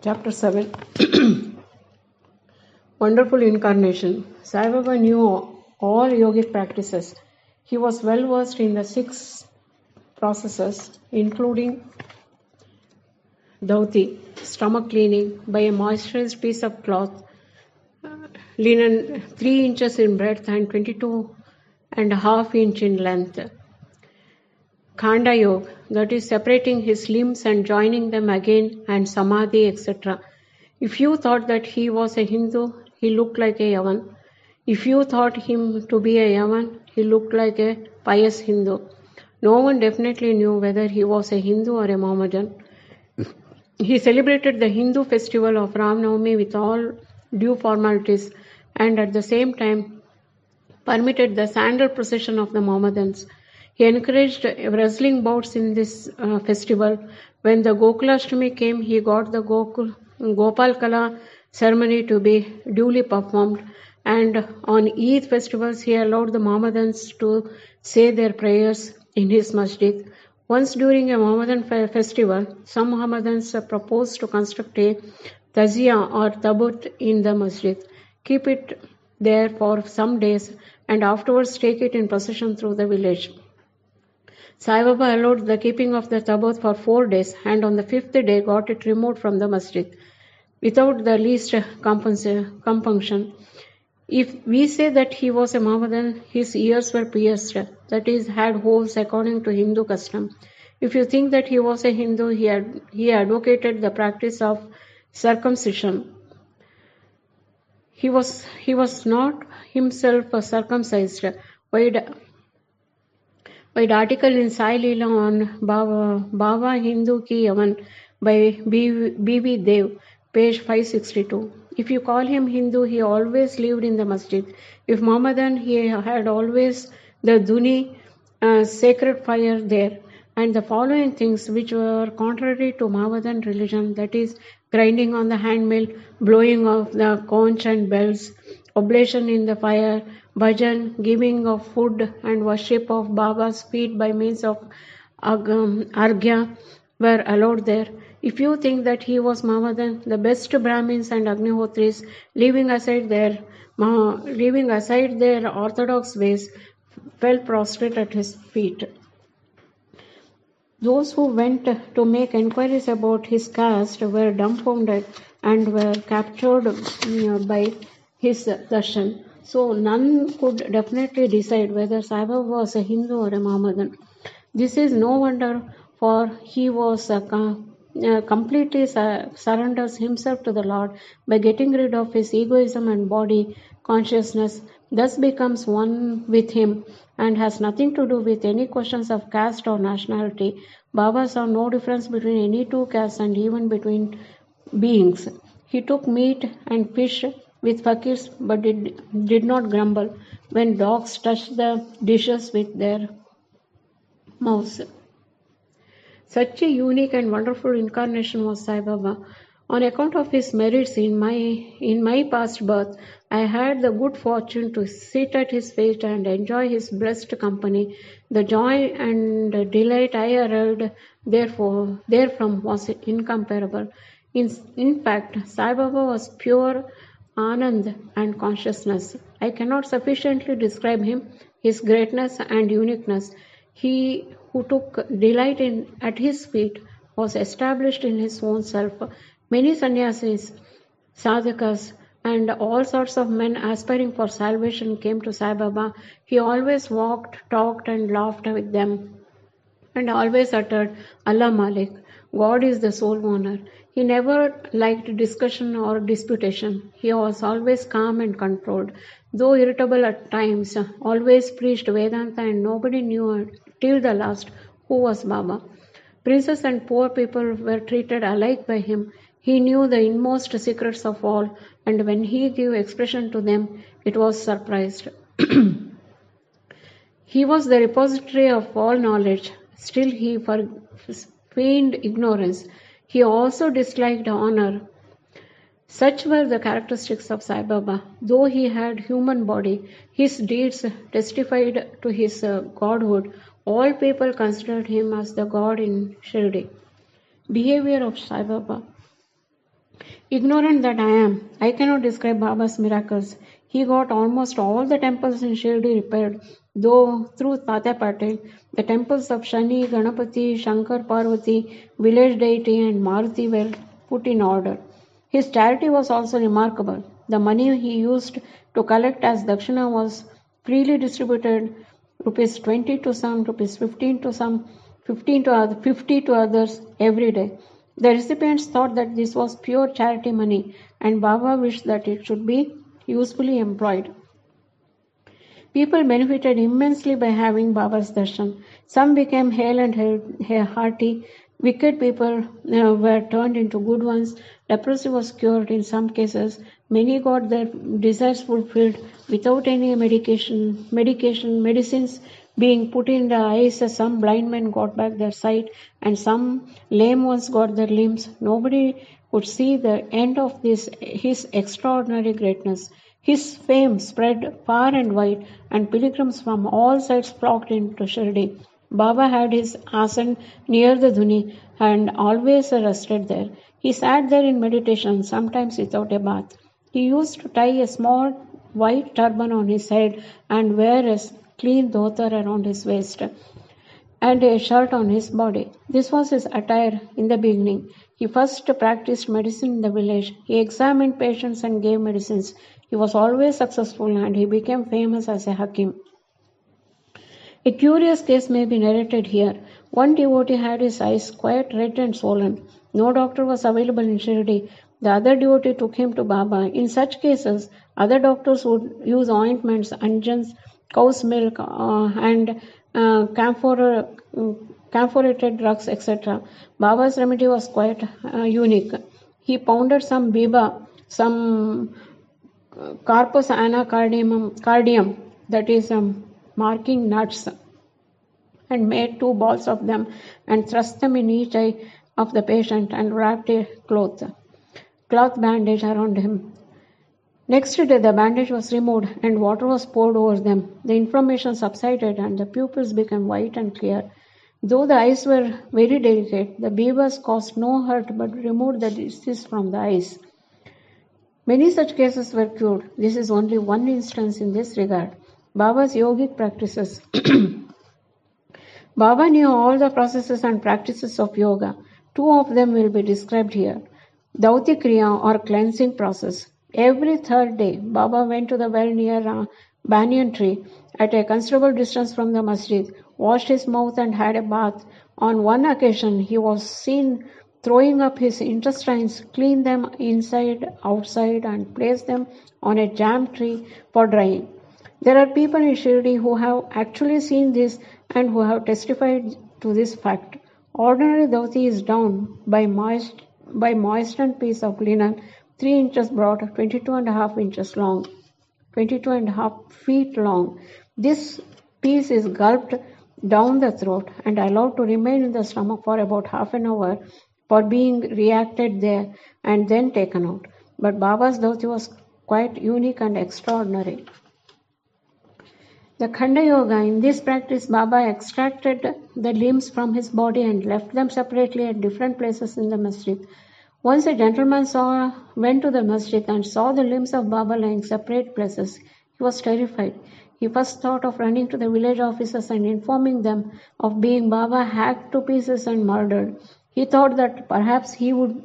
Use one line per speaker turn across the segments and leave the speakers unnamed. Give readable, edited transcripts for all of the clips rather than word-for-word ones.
Chapter 7 Wonderful Incarnation. Sai Baba knew all yogic practices. He was well versed in the 6 processes, including dhauti, stomach cleaning by a moisturized piece of cloth, linen 3 inches in breadth and 22.5 inches in length. Khanda Yoga, that is separating his limbs and joining them again, and Samadhi, etc. If you thought that he was a Hindu, he looked like a Yavan. If you thought him to be a Yavan, he looked like a pious Hindu. No one definitely knew whether he was a Hindu or a Mohammedan. He celebrated the Hindu festival of Ram Navami with all due formalities and at the same time permitted the sandal procession of the Mohammedans. He encouraged wrestling bouts in this festival. When the Gokulashtami came, he got the Gopal Kala ceremony to be duly performed, and on Eid festivals he allowed the Mohammedans to say their prayers in his masjid. Once during a Mohammedan festival, some Mohammedans proposed to construct a tazia or tabut in the masjid, keep it there for some days, and afterwards take it in procession through the village. Sai Baba allowed the keeping of the tabut for 4 days, and on the 5th day got it removed from the masjid without the least compunction. If we say that he was a Mohammedan, his ears were pierced, that is, had holes according to Hindu custom. If you think that he was a Hindu, he advocated the practice of circumcision. He was not himself circumcised. Wide article in Sai Leela on Baba Hindu Ki Yavan by B.V. Dev, page 562. If you call him Hindu, he always lived in the masjid. If Mohammedan, he had always the Duni sacred fire there, and the following things which were contrary to Mohammedan religion, that is, grinding on the handmill, blowing of the conch and bells, oblation in the fire, bhajan, giving of food, and worship of Baba's feet by means of arghya were allowed there. If you think that he was Mohammedan, the best Brahmins and Agnihotris, leaving aside their orthodox ways, fell prostrate at his feet. Those who went to make enquiries about his caste were dumbfounded and were captured by his darshan. So none could definitely decide whether Sai Baba was a Hindu or a Mohammedan. This is no wonder, for he was completely surrenders himself to the Lord by getting rid of his egoism and body consciousness, thus becomes one with him and has nothing to do with any questions of caste or nationality. Baba saw no difference between any 2 castes and even between beings. He took meat and fish with fakirs but did not grumble when dogs touched the dishes with their mouths. Such a unique and wonderful incarnation was Sai Baba. On account of his merits in my past birth, I had the good fortune to sit at his feet and enjoy his blessed company. The joy and delight I arrived therefrom was incomparable. In fact, Sai Baba was pure Anand and consciousness. I cannot sufficiently describe him, his greatness and uniqueness. He who took delight at his feet was established in his own self. Many sannyasis, sadhakas, and all sorts of men aspiring for salvation came to Sai Baba. He always walked, talked, and laughed with them, and always uttered, Allah Malik, God is the sole owner. He never liked discussion or disputation. He was always calm and controlled. Though irritable at times, always preached Vedanta, and nobody knew till the last who was Baba. Princes and poor people were treated alike by him. He knew the inmost secrets of all, and when he gave expression to them, it was surprised. He was the repository of all knowledge. Still he feigned ignorance. He also disliked honor. Such were the characteristics of Sai Baba. Though he had human body, his deeds testified to his godhood. All people considered him as the God in Shri. Behavior of Sai Baba. Ignorant that I am, I cannot describe Baba's miracles. He got almost all the temples in Shirdi repaired, though through Tata Patel, the temples of Shani, Ganapati, Shankar Parvati, village deity and Maruti were put in order. His charity was also remarkable. The money he used to collect as dakshina was freely distributed, rupees 20 to some, rupees 15 to some, 50 to others every day. The recipients thought that this was pure charity money, and Baba wished that it should be usefully employed. People benefited immensely by having Baba's darshan. Some became hale and hearty. Wicked people were turned into good ones. Leprosy was cured in some cases. Many got their desires fulfilled without any medicines being put in the eyes. Some blind men got back their sight, and some lame ones got their limbs. Nobody could see the end of his extraordinary greatness. His fame spread far and wide, and pilgrims from all sides flocked into Shirdi. Baba had his asan near the dhuni and always rested there. He sat there in meditation, sometimes without a bath. He used to tie a small white turban on his head and wear a clean dhota around his waist and a shirt on his body. This was his attire in the beginning. He first practiced medicine in the village. He examined patients and gave medicines. He was always successful and he became famous as a hakim. A curious case may be narrated here. One devotee had his eyes quite red and swollen. No doctor was available in Shirdi. The other devotee took him to Baba. In such cases, other doctors would use ointments, unguents, cow's milk, and camphorated drugs, etc. Baba's remedy was quite unique. He pounded some biba, some carpus anacardium, that is marking nuts, and made 2 balls of them and thrust them in each eye of the patient and wrapped a cloth bandage around him. Next day the bandage was removed and water was poured over them. The inflammation subsided and the pupils became white and clear. Though the eyes were very delicate, the beavers caused no hurt but removed the disease from the eyes. Many such cases were cured. This is only one instance in this regard. Baba's yogic practices. Baba knew all the processes and practices of yoga. 2 of them will be described here. Dauti Kriya or cleansing process. Every 3rd day, Baba went to the well near a banyan tree at a considerable distance from the masjid, washed his mouth and had a bath. On one occasion, he was seen throwing up his intestines, clean them inside, outside, and place them on a jam tree for drying. There are people in Shirdi who have actually seen this and who have testified to this fact. Ordinary dhoti is down by moistened piece of linen, 3 inches broad, 22.5 inches long, 22.5 feet long. This piece is gulped down the throat and allowed to remain in the stomach for about half an hour for being reacted there and then taken out. But Baba's dhoti was quite unique and extraordinary. The Khanda Yoga. In this practice, Baba extracted the limbs from his body and left them separately at different places in the masjid. Once a gentleman went to the masjid and saw the limbs of Baba lying separate places. He was terrified. He first thought of running to the village officers and informing them of being Baba hacked to pieces and murdered. He thought that perhaps he would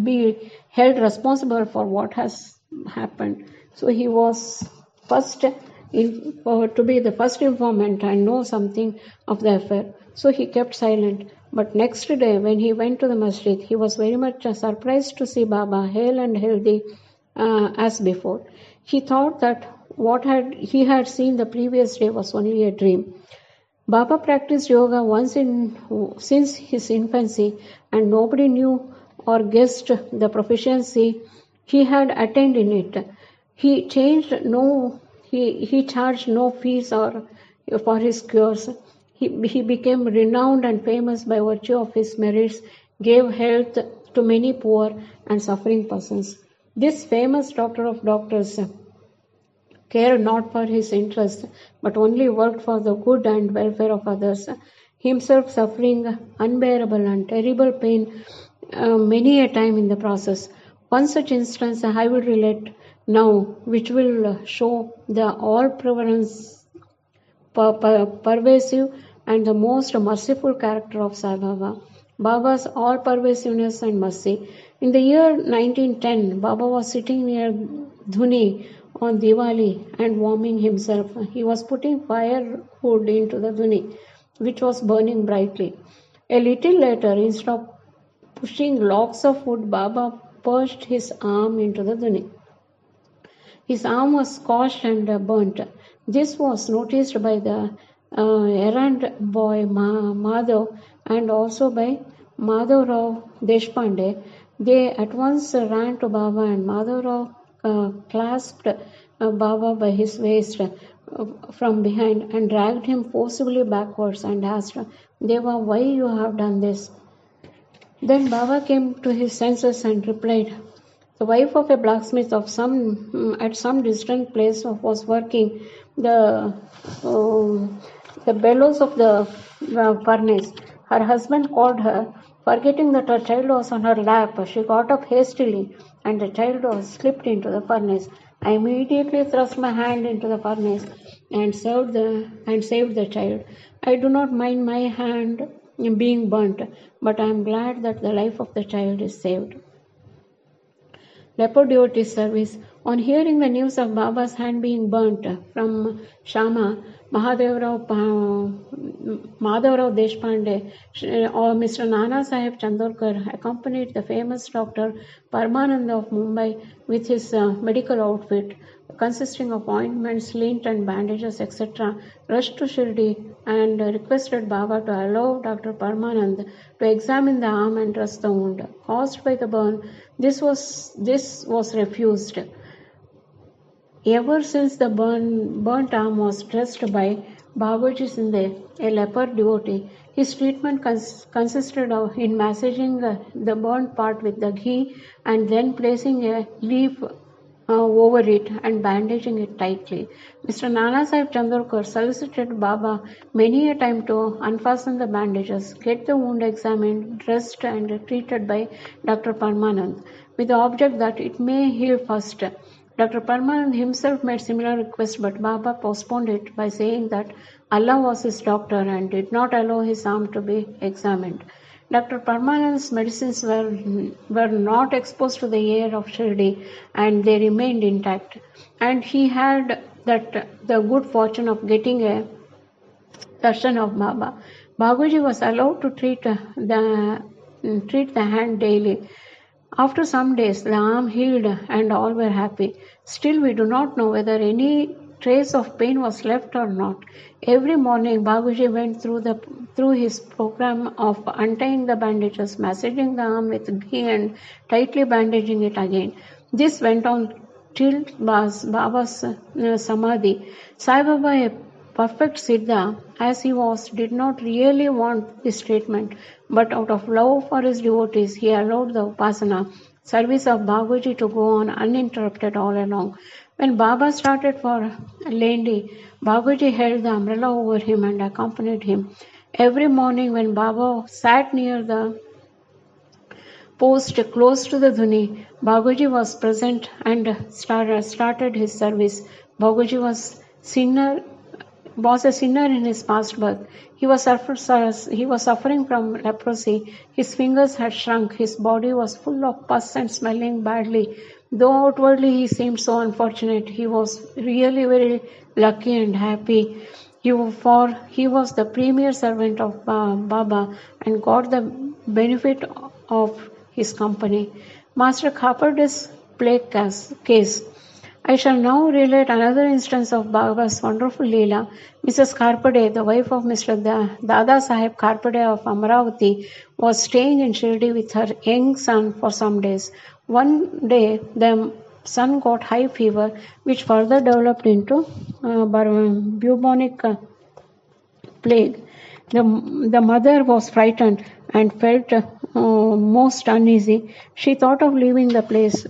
be held responsible for what has happened. So he was to be the first informant and know something of the affair. So he kept silent. But next day, when he went to the masjid, he was very much surprised to see Baba hale and healthy as before. He thought that what he had seen the previous day was only a dream. Baba practiced yoga since his infancy, and nobody knew or guessed the proficiency he had attained in it. He charged no fees for his cures. He became renowned and famous by virtue of his merits, gave health to many poor and suffering persons. This famous doctor of doctors cared not for his interests, but only worked for the good and welfare of others, himself suffering unbearable and terrible pain many a time in the process. One such instance I will relate now, which will show the pervasive and the most merciful character of Sai Baba. Baba's all pervasiveness and mercy. In the year 1910, Baba was sitting near Dhuni on Diwali and warming himself. He was putting firewood into the Dhuni, which was burning brightly. A little later, instead of pushing logs of wood, Baba pushed his arm into the Dhuni. His arm was scorched and burnt. This was noticed by the errand boy Madhav and also by Madhavrao Deshpande. They at once ran to Baba, and Madhavrao clasped Baba by his waist from behind and dragged him forcibly backwards and asked, "Deva, why you have done this?" Then Baba came to his senses and replied, "The wife of a blacksmith at some distant place was working the bellows of the furnace. Her husband called her. Forgetting that her child was on her lap, she got up hastily, and the child was slipped into the furnace. I immediately thrust my hand into the furnace and saved the child. I do not mind my hand being burnt, but I am glad that the life of the child is saved." Leopard devotee service. On hearing the news of Baba's hand being burnt from Shama, Madhavrao Deshpande or Mr. Nana Sahib Chandorkar accompanied the famous Dr. Parmanand of Mumbai with his medical outfit consisting of ointments, lint and bandages, etc., rushed to Shirdi and requested Baba to allow Dr. Parmanand to examine the arm and dress the wound caused by the burn. This was refused. Ever since the burnt arm was dressed by Babaji Sinde, a leper devotee, his treatment consisted in massaging the burnt part with the ghee and then placing a leaf over it and bandaging it tightly. Mr. Nana Sahib Chandorkar solicited Baba many a time to unfasten the bandages, get the wound examined, dressed and treated by Dr. Parmanand, with the object that it may heal first. Dr. Parmanand himself made similar requests, but Baba postponed it by saying that Allah was his doctor and did not allow his arm to be examined. Dr. Parmanand's medicines were not exposed to the air of Shirdi and they remained intact. And he had the good fortune of getting a darshan of Baba. Babaji was allowed to treat the hand daily. After some days, the arm healed and all were happy. Still, we do not know whether any trace of pain was left or not. Every morning, Babaji went through his program of untying the bandages, massaging the arm with ghee and tightly bandaging it again. This went on till Baba's Samadhi. Sai Baba, a perfect Siddha as he was, did not really want this treatment, but out of love for his devotees, he allowed the Upasana service of Babaji to go on uninterrupted all along. When Baba started for Lendi, Babaji held the umbrella over him and accompanied him. Every morning when Baba sat near the post close to the Dhuni, Babaji was present and started his service. Babaji was a sinner in his past birth. He was suffering from leprosy. His fingers had shrunk. His body was full of pus and smelling badly. Though outwardly he seemed so unfortunate, he was really very lucky and happy. For he was the premier servant of Baba and got the benefit of his company. Master Khaparde's plague case. I shall now relate another instance of Baba's wonderful Leela. Mrs. Kharpade, the wife of Mr. Dada Sahib Kharpade of Amravati, was staying in Shirdi with her young son for some days. One day, the son got high fever, which further developed into bubonic plague. The mother was frightened and felt most uneasy. She thought of leaving the place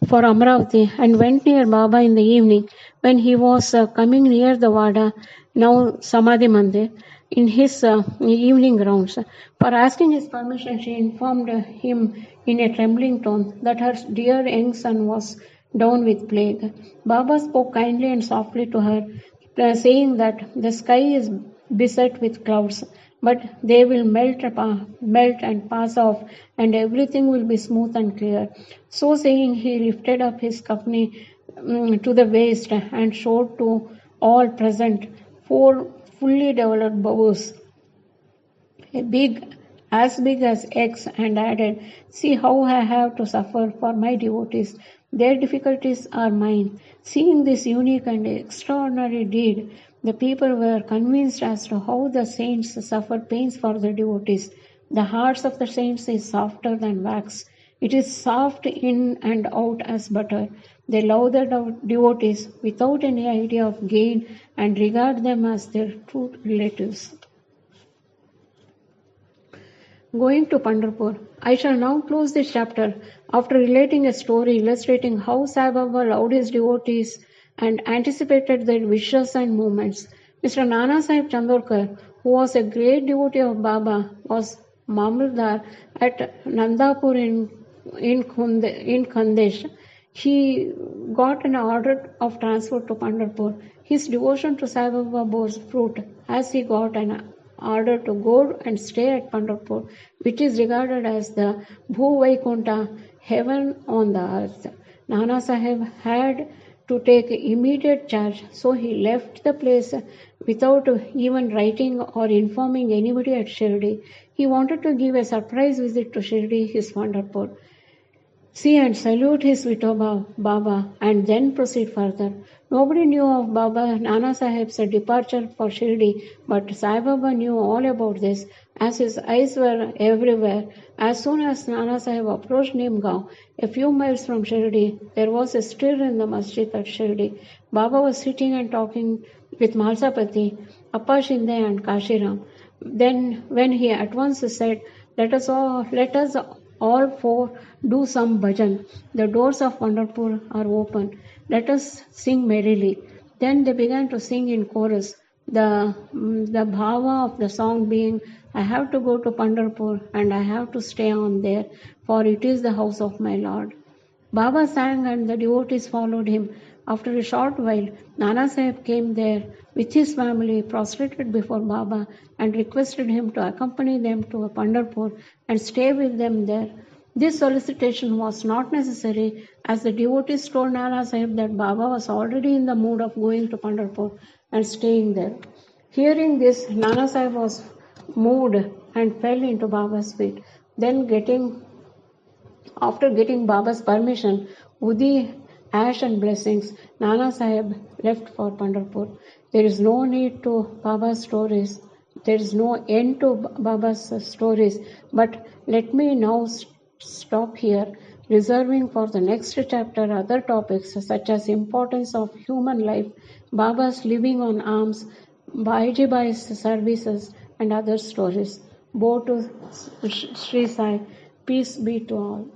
for Amravati and went near Baba in the evening. When he was coming near the Vada, now Samadhi Mandir, in his evening rounds. For asking his permission, she informed him in a trembling tone that her dear young son was down with plague. Baba spoke kindly and softly to her, saying that the sky is beset with clouds, but they will melt and pass off, and everything will be smooth and clear. So saying, he lifted up his kafni to the waist and showed to all present 4 fully developed bows, as big as eggs, and added, "See how I have to suffer for my devotees. Their difficulties are mine." Seeing this unique and extraordinary deed, the people were convinced as to how the saints suffer pains for their devotees. The hearts of the saints is softer than wax. It is soft in and out as butter. They love their devotees without any idea of gain and regard them as their true relatives. Going to Pandharpur. I shall now close this chapter after relating a story illustrating how Sai Baba loved his devotees and anticipated their wishes and movements. Mr. Nana Sahib Chandorkar, who was a great devotee of Baba, was Mamaldar at Nandapur in Khandesh. He got an order of transfer to Pandharpur. His devotion to Sai Baba bore fruit as he got an order to go and stay at Pandharpur, which is regarded as the Bhu Vaikunta, heaven on the earth. Nana Sahib had to take immediate charge, so he left the place without even writing or informing anybody at Shirdi. He wanted to give a surprise visit to Shirdi, his Pandharpur, see and salute his Vitoba Baba, and then proceed further. Nobody knew of Baba Nana Sahib's departure for Shirdi, but Sai Baba knew all about this, as his eyes were everywhere. As soon as Nana Sahib approached Nimgaon, a few miles from Shirdi, there was a stir in the masjid at Shirdi. Baba was sitting and talking with Malsapati, Appa Shinde and Kashiram. Then, when he at once said, let us all 4 do some bhajan. The doors of Pandharpur are open. Let us sing merrily. Then they began to sing in chorus. The bhava of the song being, I have to go to Pandharpur and I have to stay on there, for it is the house of my Lord. Baba sang and the devotees followed him. After a short while, Nana Sahib came there with his family, prostrated before Baba, and requested him to accompany them to Pandharpur and stay with them there. This solicitation was not necessary, as the devotees told Nana Sahib that Baba was already in the mood of going to Pandharpur and staying there. Hearing this, Nana Sahib was moved and fell into Baba's feet. Then after getting Baba's permission, Udi, ash and blessings, Nana Sahib left for Pandharpur. There is no need to Baba's stories. There is no end to Baba's stories. But let me now stop here, reserving for the next chapter other topics such as importance of human life, Baba's living on alms, Bhaiji Bai's services, and other stories. Bow to Shri Sai. Peace be to all.